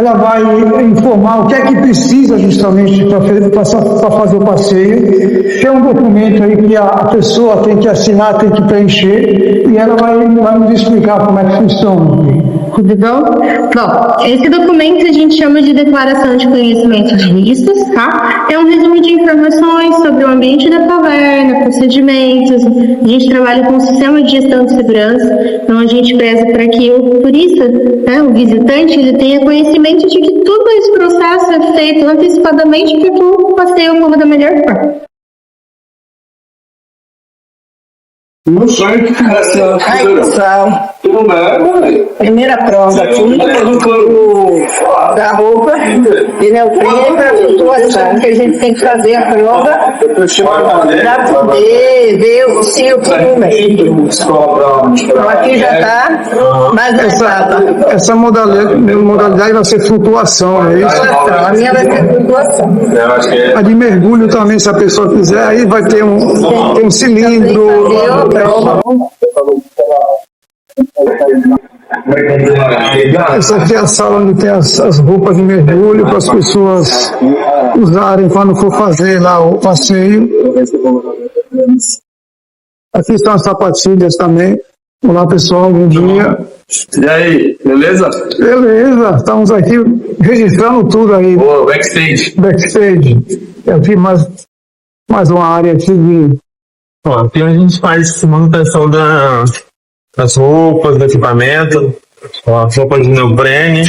ela vai informar o que é que precisa justamente para fazer o passeio. Tem um documento aí que a pessoa tem que assinar, tem que preencher, e ela vai nos explicar como é que funciona. Tudo bom? Bom, esse documento a gente chama de Declaração de Conhecimentos Vistos, tá? É um resumo de informações sobre o ambiente da caverna, procedimentos. A gente trabalha com um sistema de gestão de segurança, então a gente preza para que o turista, né, o visitante, ele tenha conhecimento de que todo esse processo é feito antecipadamente para que o passeio ocorra da melhor forma. Não sonho que Ai, pessoal. tudo bem. Primeira prova aqui, da roupa, pneu preto, a flutuação, que a gente tem que fazer a prova para poder ver se o pneu. Então aqui já está mais avançada. Essa modalidade vai ser flutuação, é isso? A minha vai ser flutuação. A de mergulho também, se a pessoa quiser, aí vai ter um cilindro. Essa aqui é a sala onde tem as roupas de mergulho para as pessoas usarem quando for fazer lá o passeio. Aqui estão as sapatilhas também. Olá pessoal, bom dia. E aí, beleza? Beleza, estamos aqui registrando tudo aí. Boa, backstage. Eu fiz mais uma área aqui de... Aqui a gente faz manutenção das roupas, do equipamento, as roupas de neoprene.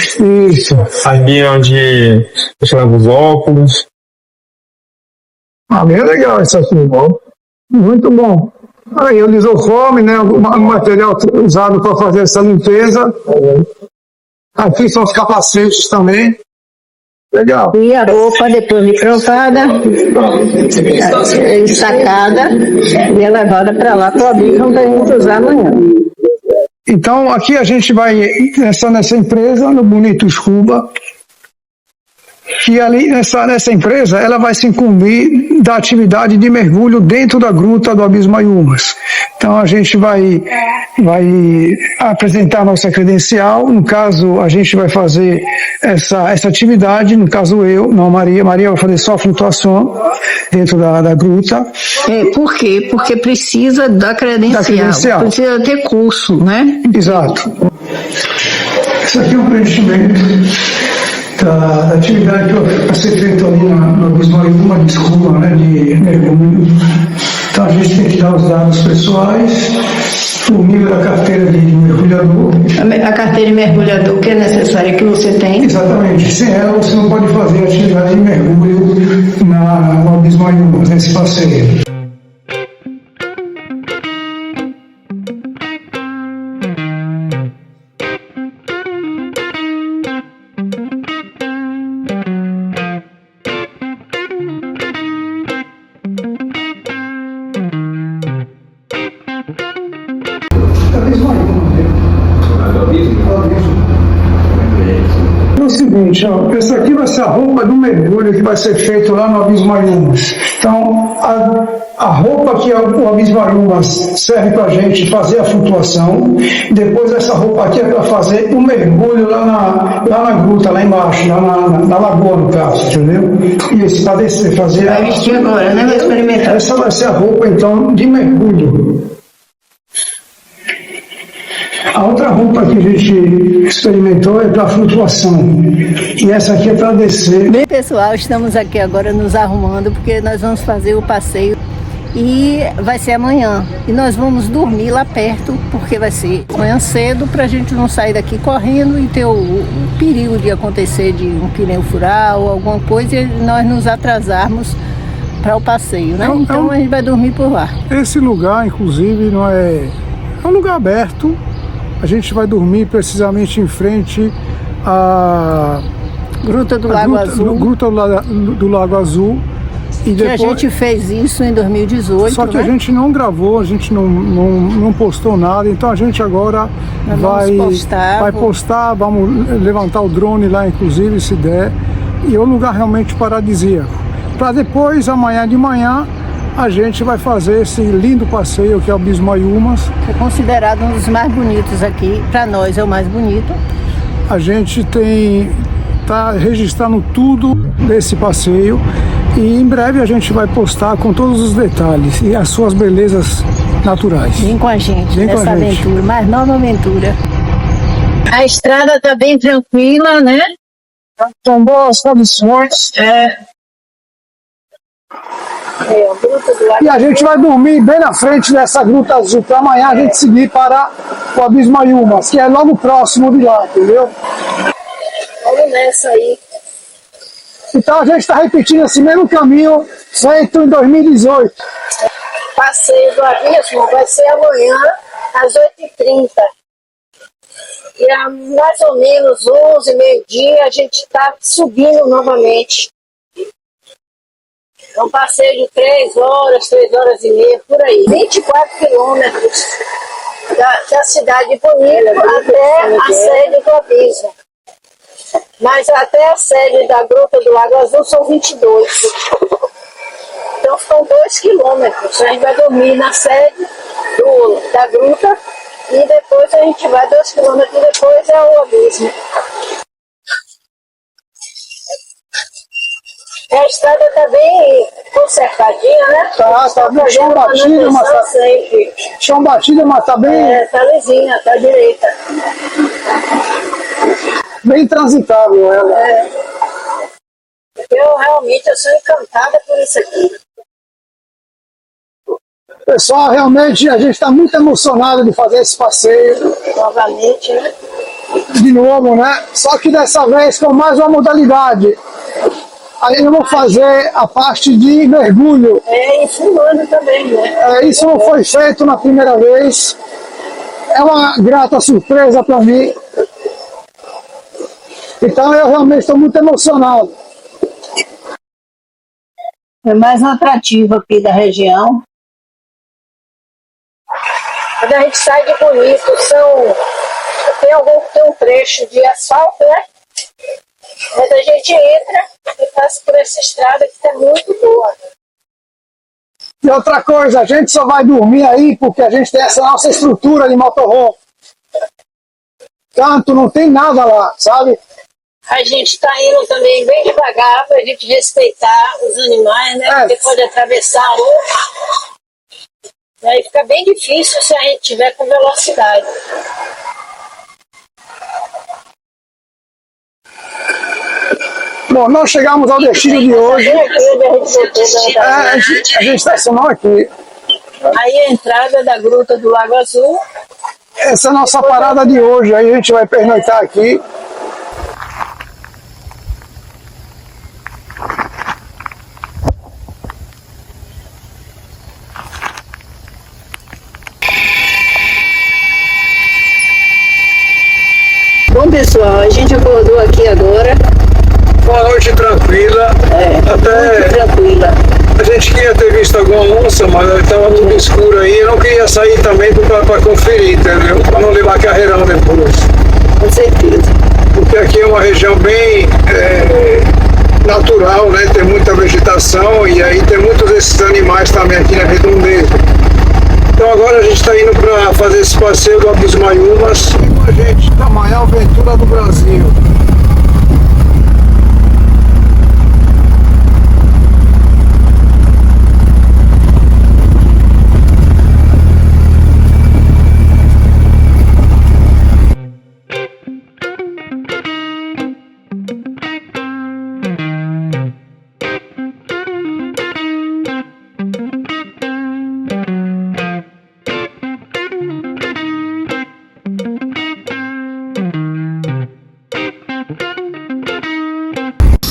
Isso. Aqui onde deixamos os óculos. Bem legal isso aqui, bom. Muito bom. Aí o lisofome, né, o material usado para fazer essa limpeza. Aqui são os capacetes também. Legal. E a roupa, depois de provada, sacada e é levada para lá para o abrigo para a gente usar amanhã. Então, aqui a gente vai nessa empresa, no Bonito Scuba, que ali nessa empresa ela vai se incumbir da atividade de mergulho dentro da gruta do Abismo Ayumas. Então a gente vai apresentar a nossa credencial. No caso, a gente vai fazer essa atividade, no caso Maria vai fazer só a flutuação dentro da gruta. Por quê? Porque precisa da credencial. Precisa ter curso, né? Exato. Isso aqui é um preenchimento da atividade que vai ser feita ali no Abismo Ayumas, desculpa, né, de mergulho. Então a gente tem que dar os dados pessoais, o nível da carteira de mergulhador. A carteira de mergulhador que é necessária que você tem. Exatamente. Sem ela você não pode fazer atividade de mergulho no Abismo Ayumas, nesse passeio. É o seguinte, ó, essa aqui vai ser a roupa do mergulho que vai ser feito lá no Abismo Ayumas. Então, a roupa que o Abismo Ayumas serve para a gente fazer a flutuação. Depois essa roupa aqui é para fazer o mergulho lá na gruta, lá embaixo, lá na lagoa, no caso, entendeu? Isso, para descer, fazer... Vai vestir agora, né? Vai experimentar. Essa vai ser a roupa, então, de mergulho. A outra roupa que a gente experimentou é para flutuação. E essa aqui é para descer. Bem, pessoal, estamos aqui agora nos arrumando porque nós vamos fazer o passeio e vai ser amanhã. E nós vamos dormir lá perto porque vai ser amanhã cedo para a gente não sair daqui correndo e ter o perigo de acontecer de um pneu furar ou alguma coisa e nós nos atrasarmos para o passeio, né? Então a gente vai dormir por lá. Esse lugar, inclusive, não é um lugar aberto. A gente vai dormir precisamente em frente à Gruta do Lago Azul. Gruta do Lago Azul. E depois, a gente fez isso em 2018. Só que né? a gente não gravou, a gente não postou nada. Então a gente agora vai postar, vamos levantar o drone lá, inclusive, se der. E é um lugar realmente paradisíaco. Para depois, amanhã de manhã, a gente vai fazer esse lindo passeio que é o Abismo Ayumas. É considerado um dos mais bonitos aqui, para nós é o mais bonito. A gente tem estar registrando tudo desse passeio e em breve a gente vai postar com todos os detalhes e as suas belezas naturais. Vem com a gente Vem com nessa a gente. aventura, mais nova aventura. A estrada está bem tranquila, né? São boas condições. É, o Gruta do Lago E a gente vai dormir bem na frente dessa Gruta Azul para amanhã a gente seguir para o Abismo Mayumas, que é logo próximo de lá, entendeu? Vamos nessa aí. Então a gente está repetindo esse mesmo caminho feito em 2018. Passeio do Abismo vai ser amanhã às 8h30. E a mais ou menos 11, meio-dia, a gente está subindo novamente. É um passeio de 3 horas, 3 horas e meia, por aí. 24 quilômetros da cidade de Bonito até a sede do Abismo. Mas até a sede da Gruta do Lago Azul são 22. Então ficam 2 quilômetros. A gente vai dormir na sede da Gruta e depois a gente vai 2 quilômetros depois é o Abismo. A estrada está bem consertadinha, né? Tá bem chão batido, mas tá, chão batido, mas tá bem, Tá lisinha, tá direita. bem transitável ela. Eu realmente sou encantada por isso aqui. Pessoal, realmente a gente está muito emocionado de fazer esse passeio Novamente, né? de novo, né? Só que dessa vez com mais uma modalidade. Aí eu vou fazer a parte de mergulho. E filmando também, né? Isso não foi feito na primeira vez. É uma grata surpresa para mim. Então eu realmente estou muito emocionado. É mais um atrativo aqui da região. Quando a gente sai de Bonito, tem um trecho de asfalto, né? Mas a gente entra e passa por essa estrada que está muito boa. E outra coisa, a gente só vai dormir aí porque a gente tem essa nossa estrutura de motorhome. Canto, não tem nada lá, sabe? A gente está indo também bem devagar para a gente respeitar os animais, né? Porque pode atravessar a rua. E aí fica bem difícil se a gente tiver com velocidade. Bom, nós chegamos ao destino de hoje. Bem aqui onde a gente voltou A gente estacionou aqui. Aí a entrada da Gruta do Lago Azul. Essa é a nossa parada de hoje. Aí a gente vai pernoitar aqui. Bom, pessoal, a gente acordou aqui agora. Uma noite tranquila. Muito tranquila. A gente queria ter visto alguma onça, mas estava tudo escuro aí. Eu não queria sair também para conferir, entendeu? Para não levar carreirão depois. Com certeza. Porque aqui é uma região bem natural, né? Tem muita vegetação e aí tem muitos desses animais também aqui na redondeza. Então agora a gente está indo para fazer esse passeio do Abismo Mayumas. Com a gente da maior aventura do Brasil.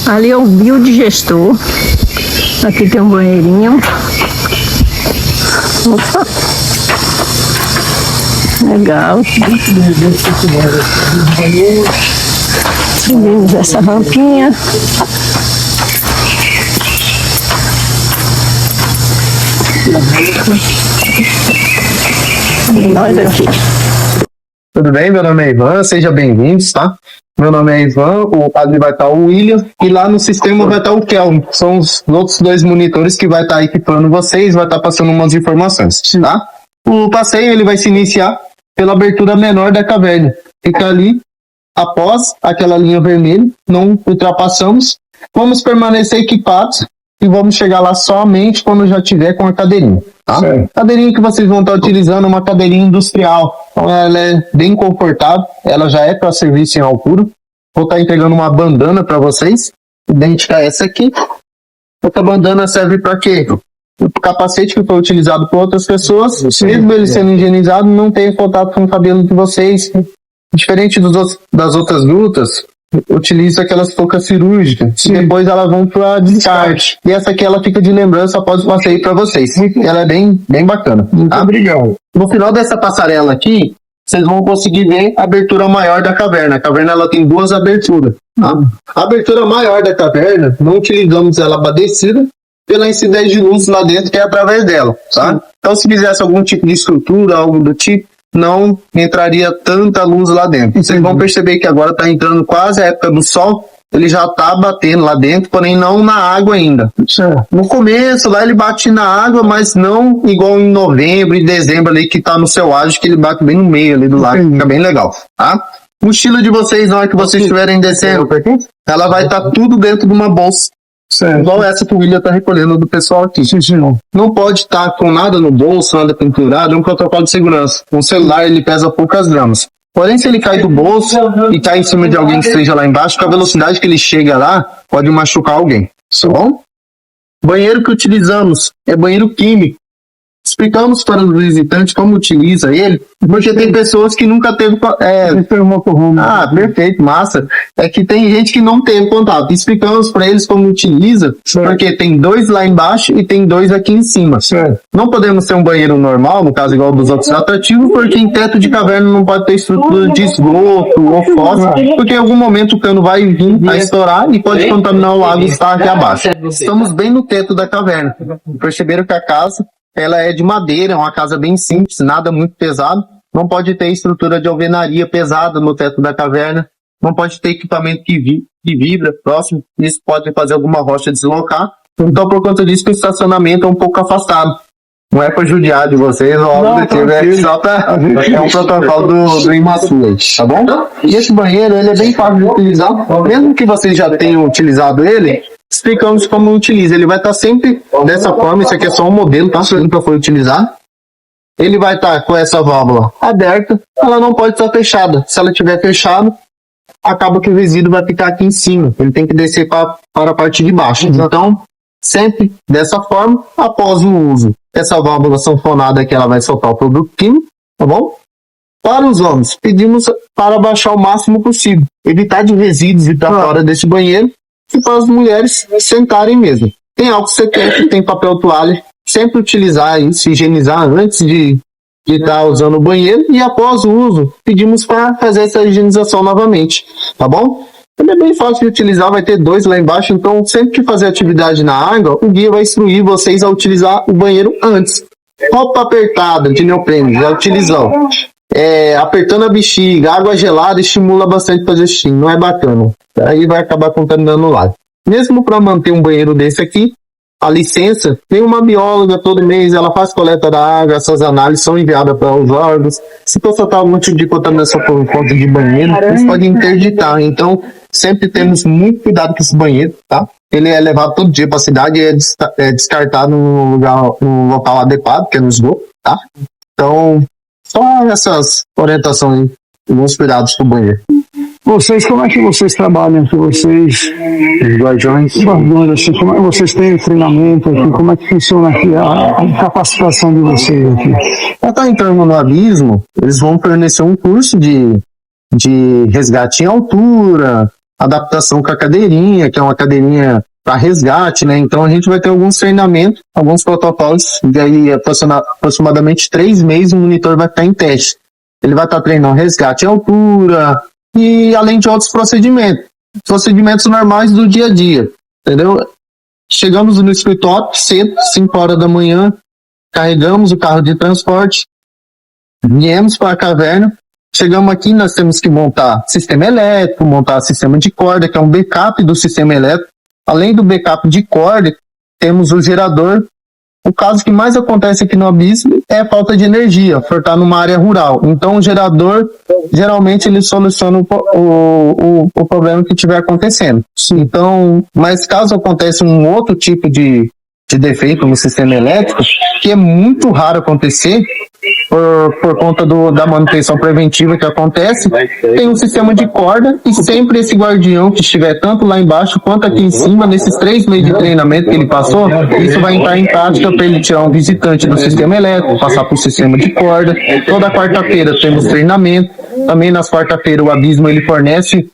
Ali é o biodigestor. Aqui tem um banheirinho. Opa! Legal. Subimos essa rampinha. E nós aqui. Tudo bem? Meu nome é Ivan, sejam bem-vindos, tá? Meu nome é Ivan, o padre vai estar o William e lá no sistema vai estar o Kelvin. São os outros 2 monitores que vai estar equipando vocês, vai estar passando umas informações, tá? O passeio ele vai se iniciar pela abertura menor da caverna. Fica ali Após aquela linha vermelha, não ultrapassamos, vamos permanecer equipados e vamos chegar lá somente quando já tiver com a cadeirinha. Tá? A cadeirinha que vocês vão estar utilizando é uma cadeirinha industrial, então ela é bem confortável, ela já é para serviço em altura. Vou estar entregando uma bandana para vocês, idêntica a essa aqui. Outra bandana serve para quê? O capacete que foi utilizado por outras pessoas, mesmo ele sendo higienizado, não tem contato com o cabelo de vocês. Diferente das outras lutas, utiliza aquelas toucas cirúrgicas, e depois elas vão para descarte. E essa aqui ela fica de lembrança após o passeio para vocês. Ela é bem bacana. Muito obrigado. No final dessa passarela aqui, vocês vão conseguir ver a abertura maior da caverna. A caverna ela tem duas aberturas. Tá? A abertura maior da caverna, não utilizamos ela abastecida pela incidência de luz lá dentro, que é através dela. Tá? Então, se fizesse algum tipo de estrutura, algo do tipo, não entraria tanta luz lá dentro. Vocês vão perceber que agora está entrando quase a época do sol, ele já está batendo lá dentro, porém não na água ainda. No começo, lá ele bate na água, mas não igual em novembro e dezembro ali, que está no seu ágio, que ele bate bem no meio ali do lago, fica bem legal. Tá? Mochila de vocês, na hora que vocês estiverem descendo, ela vai estar tudo dentro de uma bolsa. Igual essa que o William está recolhendo do pessoal aqui. Não pode estar com nada no bolso, nada pendurado, é um protocolo de segurança. Um celular ele pesa poucas gramas. Porém, se ele cai do bolso e cai em cima de alguém que esteja lá embaixo, com a velocidade que ele chega lá, pode machucar alguém. Tá bom? Banheiro que utilizamos é banheiro químico. Explicamos para os visitantes como utiliza ele, porque tem pessoas que nunca teve... perfeito, massa. É que tem gente que não teve contato. Explicamos para eles como utiliza, porque tem dois lá embaixo e tem dois aqui em cima. Não podemos ter um banheiro normal, no caso igual dos outros atrativos, porque em teto de caverna não pode ter estrutura de esgoto ou fósforo, porque em algum momento o cano vai vir a estourar e pode contaminar o lago que está aqui abaixo. Estamos bem no teto da caverna. Perceberam que a casa ela é de madeira, é uma casa bem simples, nada muito pesado. Não pode ter estrutura de alvenaria pesada no teto da caverna. Não pode ter equipamento que vibra próximo. Isso pode fazer alguma rocha deslocar. Então, por conta disso, o estacionamento é um pouco afastado. Não é para judiar de vocês, óbvio, é um protocolo do Imaçu, tá bom? E esse banheiro, ele é bem fácil de utilizar. Mesmo que vocês já tenham utilizado ele, explicamos como utiliza. Ele vai estar sempre dessa forma. Isso aqui é só um modelo, tá? Nunca foi utilizado. Ele vai estar com essa válvula aberta. Ela não pode estar fechada. Se ela estiver fechada, acaba que o resíduo vai ficar aqui em cima. Ele tem que descer para a parte de baixo. Então, sempre dessa forma, após o uso. Essa válvula sanfonada aqui, ela vai soltar o produto químico, tá bom? Para os homens, pedimos para baixar o máximo possível. Evitar de resíduos ir para fora desse banheiro. E para as mulheres sentarem mesmo. Tem álcool 70, tem papel toalha. Sempre utilizar e se higienizar antes de estar usando o banheiro. E após o uso, pedimos para fazer essa higienização novamente. Tá bom? Ele é bem fácil de utilizar, vai ter dois lá embaixo. Então, sempre que fazer atividade na água, o guia vai instruir vocês a utilizar o banheiro antes. Roupa apertada de neoprene, já utilizou. Apertando a bexiga, água gelada estimula bastante fazer xixi, não é bacana. Aí vai acabar contaminando o lago. Mesmo para manter um banheiro desse aqui, a licença, tem uma bióloga todo mês, ela faz coleta da água, essas análises são enviadas para os órgãos. Se constatar algum tipo de contaminação por conta de banheiro, eles podem interditar. Então, sempre temos muito cuidado com esse banheiro, tá? Ele é levado todo dia para a cidade e é descartado no local adequado, que é no esgoto, tá? Então, só essas orientações e alguns cuidados com o banheiro. Vocês, como é que vocês trabalham aqui? Vocês, Os guardiões. assim, como é que vocês têm treinamento aqui? Como é que funciona aqui a capacitação de vocês aqui? Para estar entrando no abismo, eles vão fornecer um curso de resgate em altura, adaptação com a cadeirinha, que é uma cadeirinha para resgate, né? Então a gente vai ter alguns treinamentos, alguns protocolos, e aí aproximadamente 3 meses o monitor vai estar em teste. Ele vai estar treinando resgate em altura, e além de outros procedimentos normais do dia a dia, entendeu? Chegamos no escritório cedo, 5 horas da manhã, carregamos o carro de transporte, viemos para a caverna, chegamos aqui, nós temos que montar sistema elétrico, montar sistema de corda, que é um backup do sistema elétrico. Além do backup de corda, temos o gerador o caso que mais acontece aqui no Abismo é a falta de energia, por estar numa área rural. Então, o gerador, geralmente, ele soluciona o problema que estiver acontecendo. Então, mas caso aconteça um outro tipo de defeito no sistema elétrico, que é muito raro acontecer, por conta da manutenção preventiva que acontece, tem um sistema de corda e sempre esse guardião que estiver tanto lá embaixo quanto aqui em cima, nesses 3 meses de treinamento que ele passou, isso vai entrar em prática para ele tirar um visitante do sistema elétrico, passar para o sistema de corda. Toda quarta-feira temos treinamento, também nas quarta-feiras o Abismo ele fornece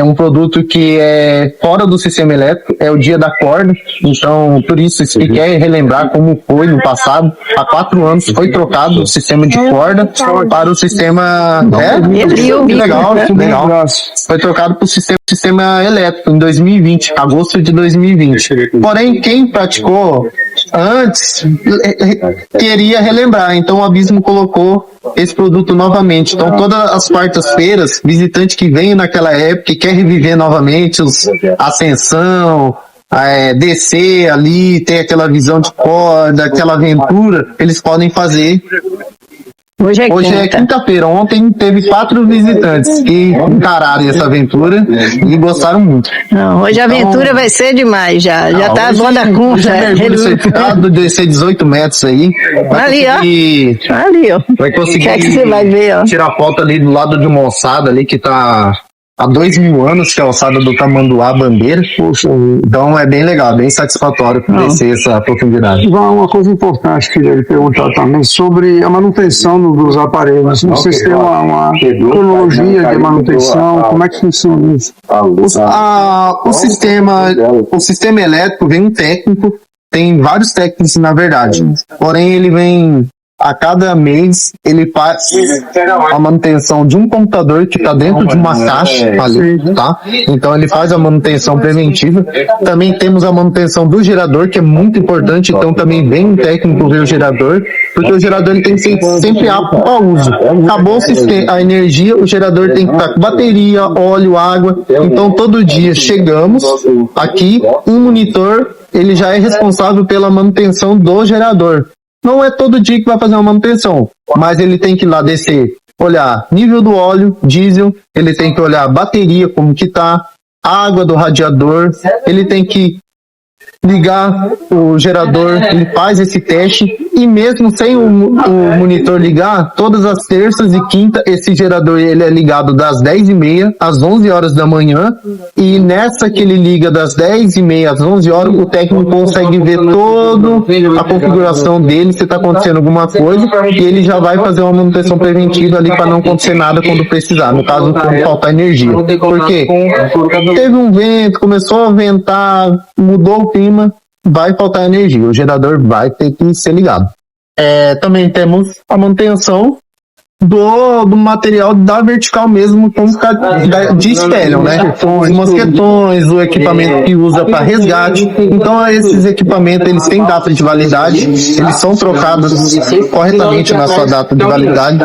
um produto que é fora do sistema elétrico, é o dia da corda. Então, por isso, se quer relembrar como foi no passado, há 4 anos foi trocado o sistema de corda para o sistema... Legal. Foi trocado para o sistema elétrico em 2020, agosto de 2020. Porém, quem praticou antes queria relembrar, então o Abismo colocou esse produto novamente. Então todas as quartas-feiras, visitante que vem naquela época que quer reviver novamente a ascensão, descer ali, ter aquela visão de corda, aquela aventura, eles podem fazer. Hoje é quinta-feira. Ontem teve 4 visitantes que encararam essa aventura e gostaram muito. Não, hoje a aventura vai ser demais já. Já tá boa da conta. Mergulho certificado, descer 18 metros aí. Ali, ó. Vai conseguir que você vai ver, ó. Tirar foto ali do lado de uma ossada ali que tá há 2.000 anos, que é a ossada do Tamanduá Bandeira. Então é bem legal, bem satisfatório conhecer essa profundidade. Uma coisa importante que ele perguntar também sobre a manutenção dos aparelhos. Vocês têm uma cronologia de manutenção, como é que funciona isso? O sistema elétrico vem um técnico, tem vários técnicos na verdade, porém ele vem... A cada mês, ele faz a manutenção de um computador que está dentro de uma caixa ali, tá? Então, ele faz a manutenção preventiva. Também temos a manutenção do gerador, que é muito importante. Então, também vem um técnico ver o gerador, porque o gerador ele tem que ser sempre apto para uso. Acabou a energia, o gerador tem que estar com bateria, óleo, água. Então, todo dia chegamos aqui, um monitor, ele já é responsável pela manutenção do gerador. Não é todo dia que vai fazer uma manutenção, mas ele tem que ir lá descer, olhar nível do óleo, diesel, ele tem que olhar a bateria, como que tá, água do radiador, ele tem que ligar o gerador, ele faz esse teste e mesmo sem o monitor ligar, todas as terças e quinta esse gerador ele é ligado das 10h30 às 11 horas da manhã e nessa que ele liga das 10h30 às 11 horas o técnico consegue ver toda a configuração dele, se está acontecendo alguma coisa e ele já vai fazer uma manutenção preventiva ali para não acontecer nada quando precisar, no caso quando faltar energia. Porque teve um vento, começou a ventar, mudou o clima, vai faltar energia, o gerador vai ter que ser ligado. Também temos a manutenção do material da vertical mesmo, como de espelho, né? Os mosquetões, o equipamento que usa para resgate. Então, esses equipamentos, eles têm data de validade, eles são trocados corretamente na sua data de validade.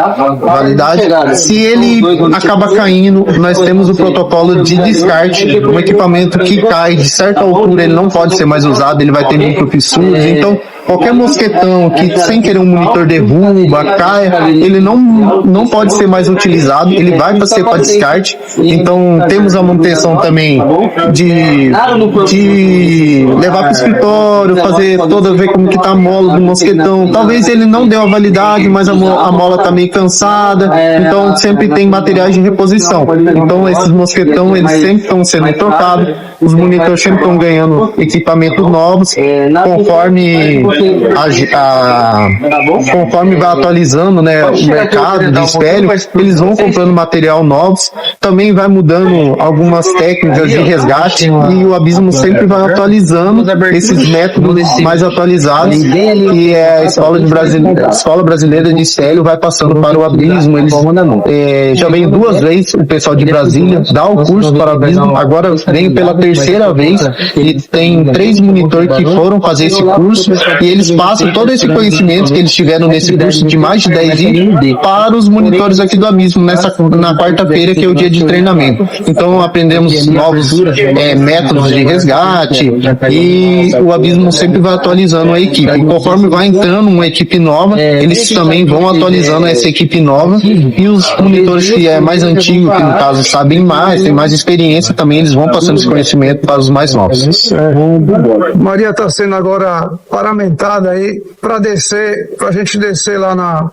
Se ele acaba caindo, nós temos o protocolo de descarte. Um equipamento que cai de certa altura, ele não pode ser mais usado, ele vai ter microfissuras. Então, qualquer mosquetão que sem querer um monitor derruba, caia, ele não pode ser mais utilizado, ele vai ser para descarte. Então temos a manutenção também de levar para o escritório, fazer ver como que tá a mola do mosquetão. Talvez ele não deu a validade, mas a mola tá meio cansada, então sempre tem materiais de reposição. Então esses mosquetão eles sempre estão sendo trocados, os monitores sempre estão ganhando equipamentos novos, conforme vai atualizando, né, o mercado de espelho, eles vão comprando material novos, também vai mudando algumas técnicas de resgate e o Abismo sempre vai atualizando esses métodos mais atualizados e a Escola Brasileira de Espelho vai passando para o Abismo. Eles já vem 2 vezes o pessoal de Brasília dar o curso para o Abismo, agora vem pela 3ª terceira vez e tem 3 monitores que foram fazer esse curso e eles passam todo esse conhecimento que eles tiveram nesse curso de mais de 10 dias para os monitores aqui do Abismo na quarta-feira, que é o dia de treinamento. Então aprendemos novos métodos de resgate e o Abismo sempre vai atualizando a equipe. E conforme vai entrando uma equipe nova, eles também vão atualizando essa equipe nova e os monitores que é mais antigo, que no caso sabem mais, têm mais experiência, também eles vão passando esse conhecimento para os mais novos. Maria está sendo agora paramentada aí para descer, para a gente descer lá na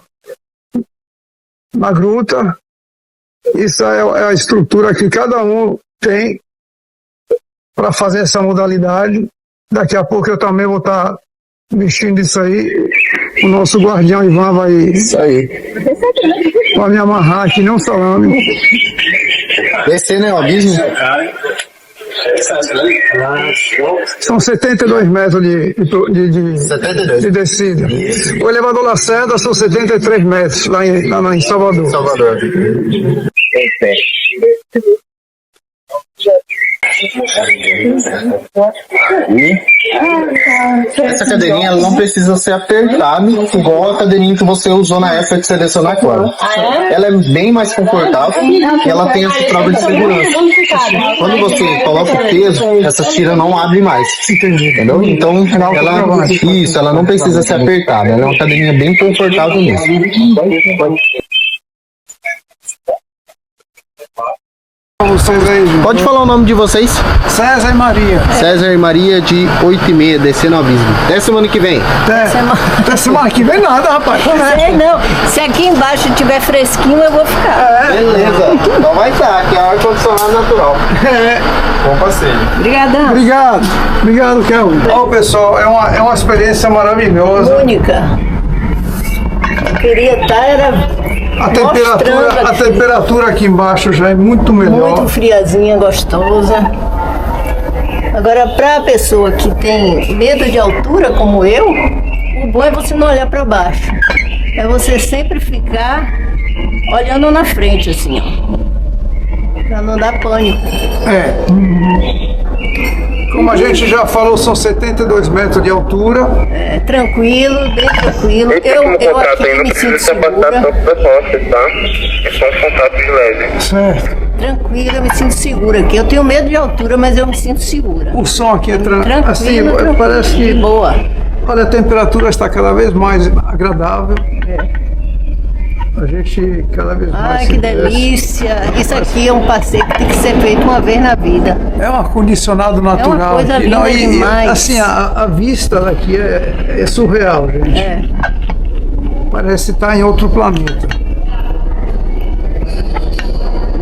gruta. Isso é a estrutura que cada um tem para fazer essa modalidade. Daqui a pouco eu também vou estar vestindo isso aí. O nosso guardião Ivan vai me amarrar aqui, não salame. Descer, né, o Abismo? São 72 metros de descida. O elevador Lacerda são 73 metros lá em Salvador. Essa cadeirinha ela não precisa ser apertada igual a cadeirinha que você usou na época de selecionar a corda. Ela é bem mais confortável e ela tem essa prova de segurança. Quando você coloca o peso, essa tira não abre mais. Entendeu? Então ela não precisa ser apertada. Ela é uma cadeirinha bem confortável mesmo. Pode falar o nome de vocês? César e Maria. César e Maria de 8h30, descendo ao Abismo. Até semana que vem. Até semana que vem nada, rapaz. Sei não. Se aqui embaixo estiver fresquinho, eu vou ficar. Beleza. Então vai estar, que é ar-condicionado natural. Bom passeio. Obrigadão. Obrigado, Kelvin. Ó, pessoal, é uma experiência maravilhosa. Única. Eu queria estar, A temperatura aqui embaixo já é muito melhor. muito friazinha, gostosa. Agora, para a pessoa que tem medo de altura, como eu, o bom é você não olhar para baixo. É você sempre ficar olhando na frente, assim, ó. Para não dar pânico. Como a gente já falou, são 72 metros de altura. É tranquilo, bem tranquilo. Eu aqui me sinto segura. É só os contatos de leve. Certo. Tranquila, eu me sinto segura aqui. Eu tenho medo de altura, mas eu me sinto segura. O som aqui é Tranquilo, assim, tranquilo, parece que boa. olha, a temperatura está cada vez mais agradável. A gente cada vez mais. Ai, se que desce. delícia! Isso aqui é um passeio que tem que ser feito uma vez na vida. É um ar-condicionado natural. coisa aqui. linda demais. Assim, a vista daqui é surreal, gente. É. Parece estar em outro planeta.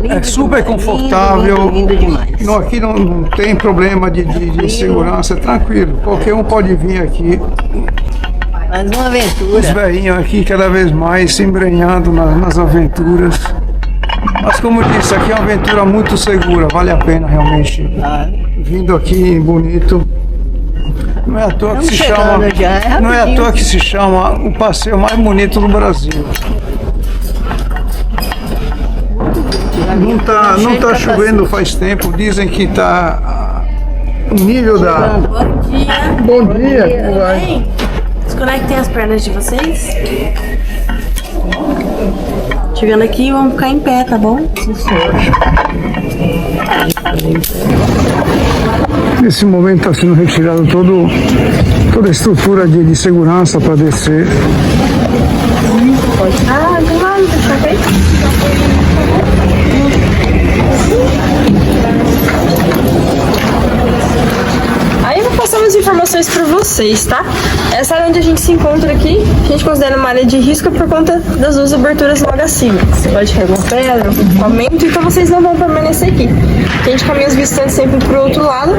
É super confortável. Lindo demais. Não, aqui não tem problema de segurança, é tranquilo. Qualquer um pode vir aqui. Mais uma Os aventura. velhinhos aqui cada vez mais se embrenhando nas aventuras. Mas como eu disse, aqui é uma aventura muito segura, vale a pena realmente. Vindo aqui em Bonito. Não é à toa que se Estamos chama. chegando já, é Não é à rapidinho. toa que se chama o passeio mais bonito do Brasil. Não tá chovendo faz tempo, dizem que tá o nível da. Bom dia. Bom dia. Vai. Desconectem as pernas de vocês. Chegando aqui, vamos ficar em pé, tá bom? Nesse momento está sendo retirado toda a estrutura de segurança para descer. Ah, do lado, tá bem? Aí eu vou passar umas informações para vocês, tá? Essa área onde a gente se encontra aqui, a gente considera uma área de risco por conta das duas aberturas logo acima. Você pode cair uma pedra, um equipamento, então vocês não vão permanecer aqui. A gente caminha os visitantes sempre pro outro lado,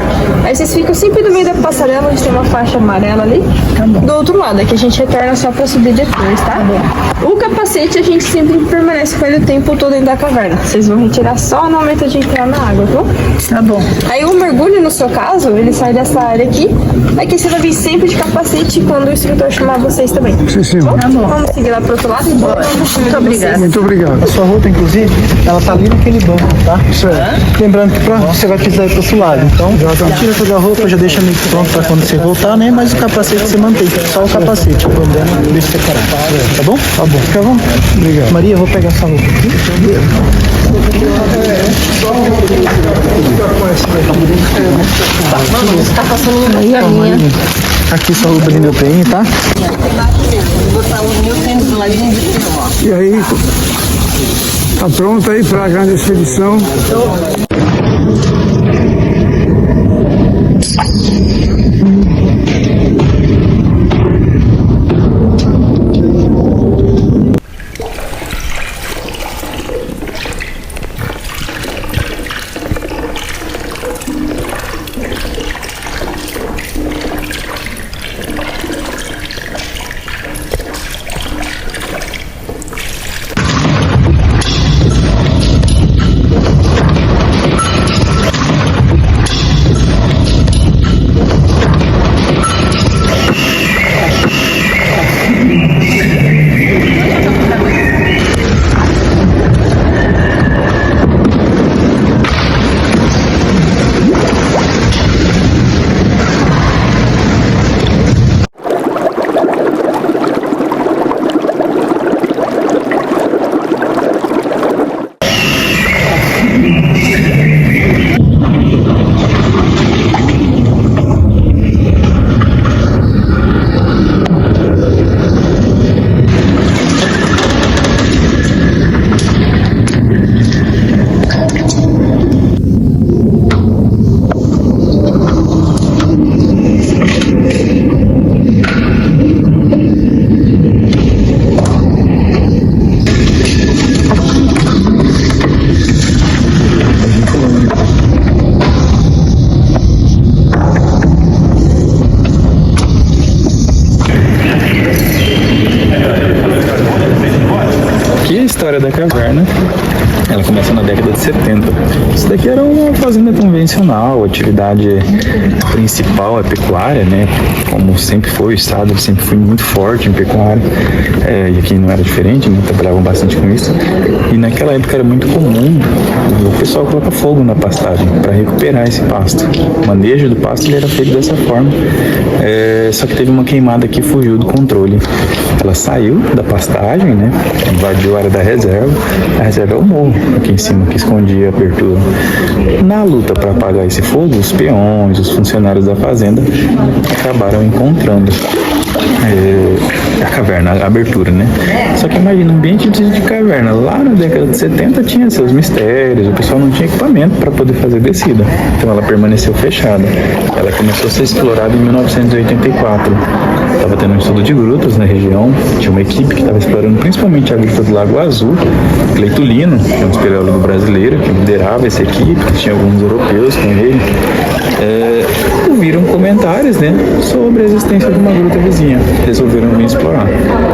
aí vocês ficam sempre no meio da passarela, onde tem uma faixa amarela ali. Do outro lado, aqui a gente retorna só para subir depois, tá? O capacete a gente sempre permanece com ele o tempo todo dentro da caverna. Vocês vão retirar só no momento de entrar na água, tá bom? Tá bom. Aí o mergulho, no seu caso, ele sai dessa área aqui é que você vai vir sempre de capacete quando o instrutor chamar vocês também. Sim, sim. Tá bom? Vamos seguir lá pro outro lado? Muito obrigada. Muito obrigado. A sua roupa, inclusive, ela tá ali naquele banco, tá? Certo. Lembrando que você vai precisar ir pro outro lado. Então, tira toda a roupa, já deixa meio que pronto pra quando você voltar, né? Mas o capacete você mantém, só o capacete. Podendo deixa separado. Tá bom? Tá bom. Fica bom? Obrigado. Maria, eu vou pegar essa roupa aqui. Tá passando aí a minha. Aqui sua roupa de meu PN, tá? E aí, tá pronto aí para a grande expedição? História da caverna. Ela começa na década de 70. Isso daqui era uma fazenda convencional, a atividade principal é pecuária, né? Como sempre foi, o estado sempre foi muito forte em pecuária. E aqui não era diferente, né? Trabalhavam bastante com isso. E naquela época era muito comum o pessoal colocar fogo na pastagem para recuperar esse pasto. O manejo do pasto ele era feito dessa forma. Só que teve uma queimada que fugiu do controle. Ela saiu da pastagem, né? Invadiu a área da reserva. A reserva é o morro aqui em cima que escondia a abertura. Na luta para apagar esse fogo, os peões, os funcionários da fazenda acabaram encontrando a caverna, a abertura, né? Só que imagina, um ambiente de caverna. Lá na década de 70 tinha seus mistérios, o pessoal não tinha equipamento para poder fazer descida. Então ela permaneceu fechada. Ela começou a ser explorada em 1984. Estava tendo um estudo de grutas na região, tinha uma equipe que estava explorando principalmente a gruta do Lago Azul. Cleitulino, que é um espeleólogo brasileiro que liderava essa equipe, tinha alguns europeus com ele. Ouviram comentários, né, sobre a existência de uma gruta vizinha. Resolveram vir explorar.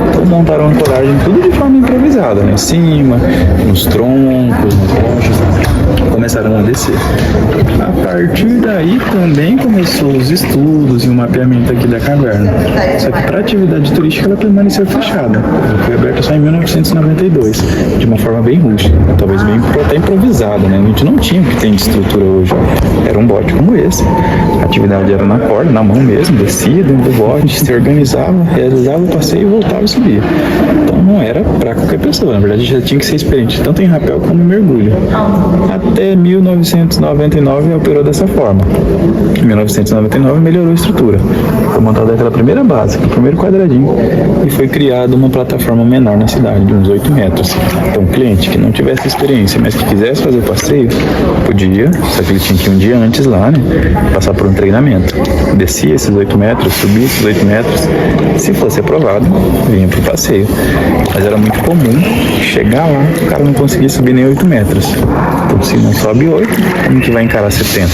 Então montaram uma colagem tudo de forma improvisada, né, em cima, nos troncos, nas rochas. Começaram a descer. A partir daí também começou os estudos e o mapeamento aqui da caverna. Só que para atividade turística ela permaneceu fechada. Ela foi aberta só em 1992, de uma forma bem rústica, talvez bem até improvisada, né? A gente não tinha o que tem de estrutura hoje. Era um bote como esse. A atividade era na corda, na mão mesmo, descia dentro do bote, se organizava, realizava o passeio e voltava e subia. Então não era para qualquer pessoa, na verdade já tinha que ser experiente tanto em rapel como em mergulho. Até 1999 operou dessa forma. Em 1999 melhorou a estrutura. Foi montada aquela primeira base, o primeiro quadradinho, e foi criada uma plataforma menor na cidade, de uns 8 metros. Então o cliente que não tivesse experiência, mas que quisesse fazer o passeio, podia, só que ele tinha que ir um dia antes lá, né, passar por um treinamento. Descia esses 8 metros, subia esses 8 metros, se fosse aprovado, vinha pro passeio. Mas era muito comum chegar lá, o cara não conseguia subir nem 8 metros. Então, se não sobe 8, como que vai encarar 70?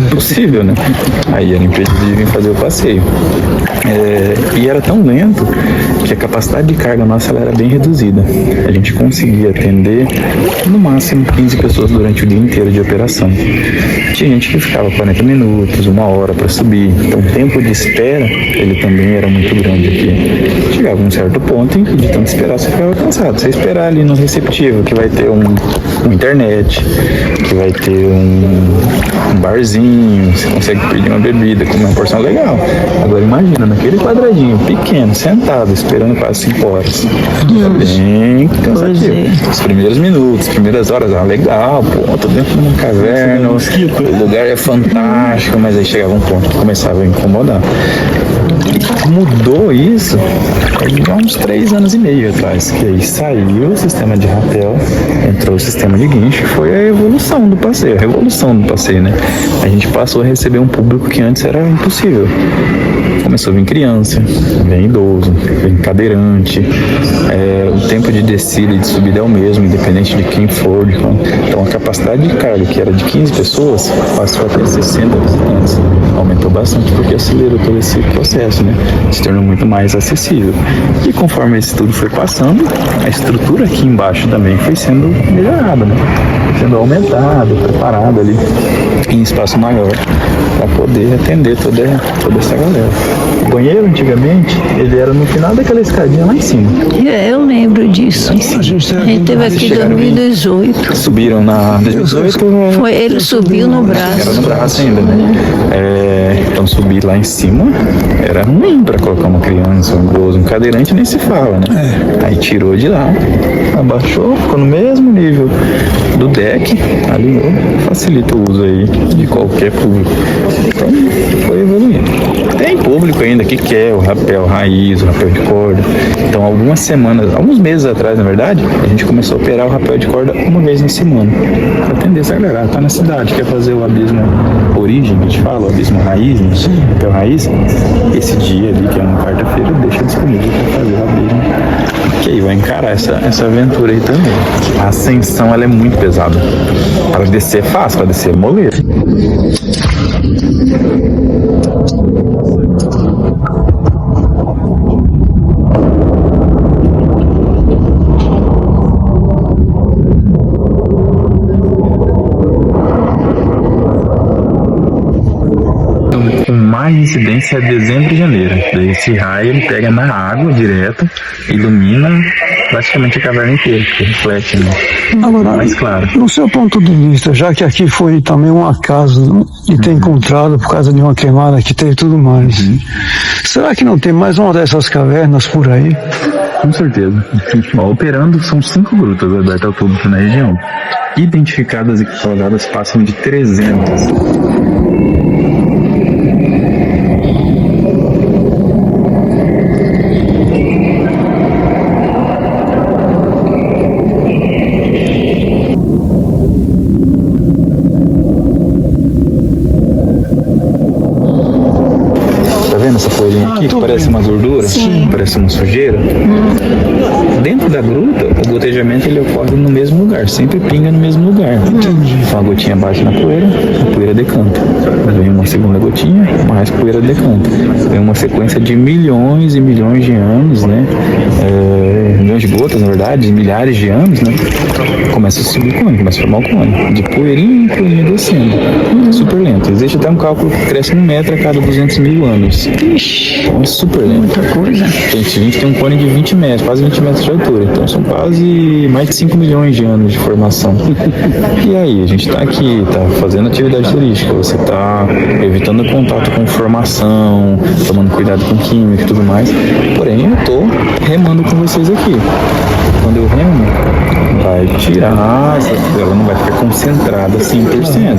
Impossível, né? Aí era impedido de vir fazer o passeio. E era tão lento que a capacidade de carga nossa ela era bem reduzida. A gente conseguia atender no máximo 15 pessoas durante o dia inteiro de operação. Tinha gente que ficava 40 minutos, 1 hora para subir. Então o tempo de espera ele também era muito grande aqui. Chegava um certo ponto em que de tanto esperar você ficava cansado. Você esperar ali no receptivo que vai ter uma internet, que vai ter um barzinho, você consegue pedir uma bebida, comer uma porção legal. Agora imagina, naquele quadradinho pequeno, sentado, esperando quase 5 horas. É bem cansativo. Os primeiros minutos, as primeiras horas, legal, pô, tô dentro de uma caverna, o lugar é fantástico, mas aí chegava um ponto que começava a incomodar. Mudou isso há uns 3 anos e meio atrás, que aí saiu o sistema de rapel, entrou o sistema de guincho, foi a evolução do passeio, a revolução do passeio, né? A gente passou a receber um público que antes era impossível. Começou a vir criança, vem idoso, vem cadeirante, o tempo de descida e de subida é o mesmo, independente de quem for. Então a capacidade de carga, que era de 15 pessoas, passou a ter 60 visitantes. Aumentou bastante porque acelerou todo esse processo, né? Se tornou muito mais acessível. E conforme esse tudo foi passando, a estrutura aqui embaixo também foi sendo melhorada, né? Sendo aumentada, preparada ali em espaço maior para poder atender toda essa galera. O banheiro, antigamente, ele era no final daquela escadinha lá em cima. Eu lembro disso. A gente teve aqui em 2018. Subiram na 2018. Ele subiu no braço. Era no braço ainda, né? Então subir lá em cima era ruim para colocar uma criança, um idoso, um cadeirante nem se fala, né? Aí tirou de lá, abaixou, ficou no mesmo nível do deck, alinhou, facilita o uso aí de qualquer público. Então foi evoluindo. Tem público ainda que quer o rapel raiz, o rapel de corda. Então alguns meses atrás, na verdade, a gente começou a operar o rapel de corda uma vez na semana. Pra atender essa galera, tá na cidade, quer fazer o abismo origem, que a gente fala, o abismo raiz, né? Rapel raiz. Esse dia ali, que é uma quarta-feira, deixa disponível para fazer o abismo. Que aí vai encarar essa aventura aí também. A ascensão ela é muito pesada. Para descer é fácil, para descer é moleiro. Mais incidência é dezembro e janeiro. Daí esse raio ele pega na água direto, ilumina praticamente a caverna inteira, que reflete, né? Agora, mais claro. no seu ponto de vista, já que aqui foi também um acaso de ter encontrado por causa de uma queimada que teve tudo mais, será que não tem mais uma dessas cavernas por aí? Com certeza. Ó, operando são 5 grutas abertas ao público na região. Identificadas e catalogadas passam de 300. Essa folhinha aqui, que parece uma gordura, parece uma sujeira. Dentro da gruta, o gotejamento ele ocorre no mesmo lugar, sempre pinga no mesmo lugar. Então a gotinha bate na poeira, a poeira decanta. Vem uma segunda gotinha, mais poeira decanta. Vem uma sequência de milhões e milhões de anos, né? Milhões de gotas, na verdade, milhares de anos, né? Começa a subir o cone, começa a formar o cone. De poeirinha em poeirinha descendo. Super lento. Existe até um cálculo que cresce 1 metro a cada 200 mil anos. Então é super lento. Muita coisa. A gente tem um cone de 20 metros, quase 20 metros de altura. Então são quase mais de 5 milhões de anos de formação. E aí, a gente tá aqui, tá fazendo atividade turística, você tá evitando contato com formação, tomando cuidado com química e tudo mais. Porém, eu tô remando com vocês aqui. Quando eu remo, vai tirar, ela não vai ficar concentrada 100%.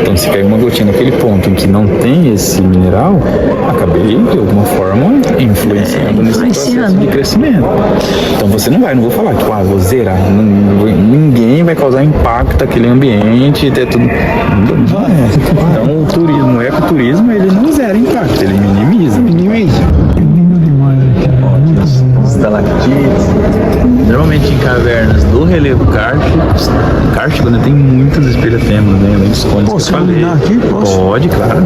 Então, se cair uma gotinha naquele ponto em que não tem esse mineral, acabei, de alguma forma, influenciando nesse processo de crescimento. Então, você não vou falar que, vou zerar. Ninguém vai causar impacto naquele ambiente, ter tudo. Então, o turismo, o ecoturismo, ele não zera impacto, ele minimiza. Estalactite. estalactites. Normalmente em cavernas do relevo kárstico, né, tem muitos espelhotemas, né? Além dos cones Posso que eu falei. iluminar aqui? Posso? Pode, claro.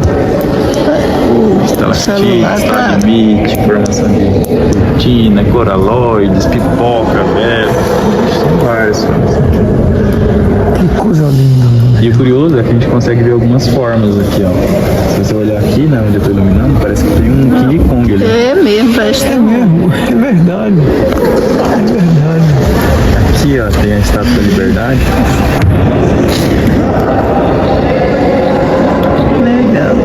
Estalactite, estalagmite, formação de cortina, coraloides, pipoca, velho. São várias formas. Que coisa linda, né? E o curioso é que a gente consegue ver algumas formas aqui, ó. Se você olhar aqui, né, onde eu tô iluminando, parece que tem um King Kong ali. É mesmo, parece que É mesmo, é verdade. É verdade. Aqui, ó, tem a Estátua da Liberdade. legal.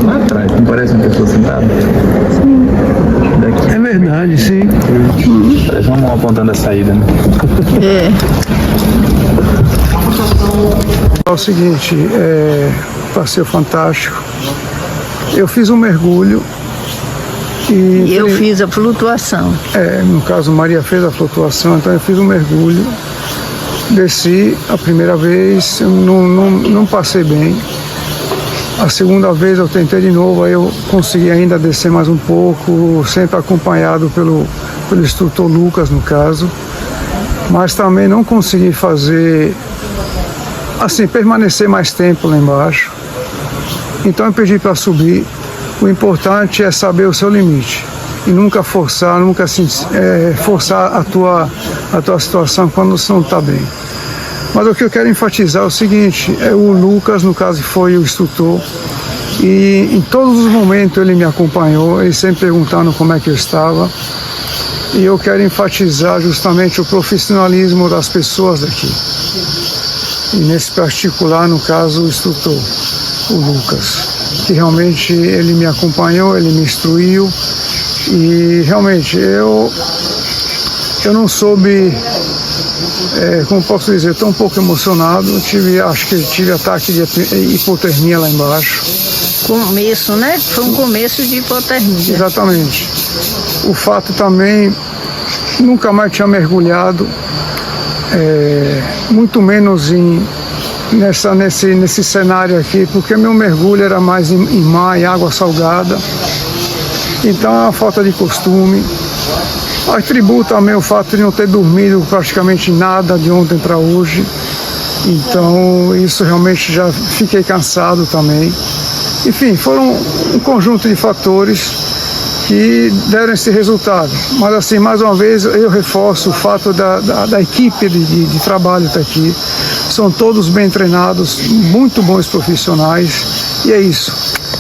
Lá atrás, não parece uma pessoa sentada? Daqui. É verdade, sim. Parece uma mão apontando a saída, né? É o seguinte, passeio fantástico. Eu fiz um mergulho e Eu fiz a flutuação. no caso Maria fez a flutuação, então eu fiz um mergulho, desci a primeira vez, eu não passei bem. A segunda vez eu tentei de novo, aí eu consegui ainda descer mais um pouco, sempre acompanhado pelo instrutor Lucas, no caso. Mas também não consegui fazer, assim, permanecer mais tempo lá embaixo. Então eu pedi para subir. O importante é saber o seu limite e nunca forçar, forçar a tua situação quando você não está bem. Mas o que eu quero enfatizar é o seguinte, o Lucas, no caso, foi o instrutor, e em todos os momentos ele me acompanhou, ele sempre perguntando como é que eu estava, e eu quero enfatizar justamente o profissionalismo das pessoas daqui. E nesse particular, no caso, o instrutor, o Lucas, que realmente ele me acompanhou, ele me instruiu, e realmente eu não soube, como posso dizer, estou um pouco emocionado, acho que tive ataque de hipotermia lá embaixo. Começo, né? Foi um começo de hipotermia. Exatamente. O fato também, nunca mais tinha mergulhado, muito menos nesse cenário aqui, porque meu mergulho era mais em mar, em água salgada. Então é uma falta de costume. Atribuo também o fato de não ter dormido praticamente nada de ontem para hoje. Então isso realmente já fiquei cansado também. Enfim, foram um conjunto de fatores que deram esse resultado. Mas assim, mais uma vez, eu reforço o fato da equipe de trabalho estar aqui. São todos bem treinados, muito bons profissionais, e é isso.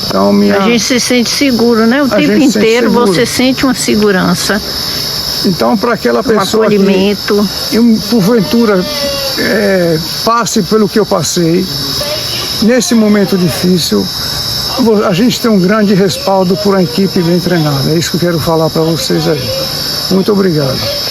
Então, A gente se sente seguro, né? O tempo inteiro você sente uma segurança. Então, para aquela pessoa acolhimento. que, porventura, passe pelo que eu passei, nesse momento difícil, a gente tem um grande respaldo por uma equipe bem treinada. É isso que eu quero falar para vocês aí. Muito obrigado.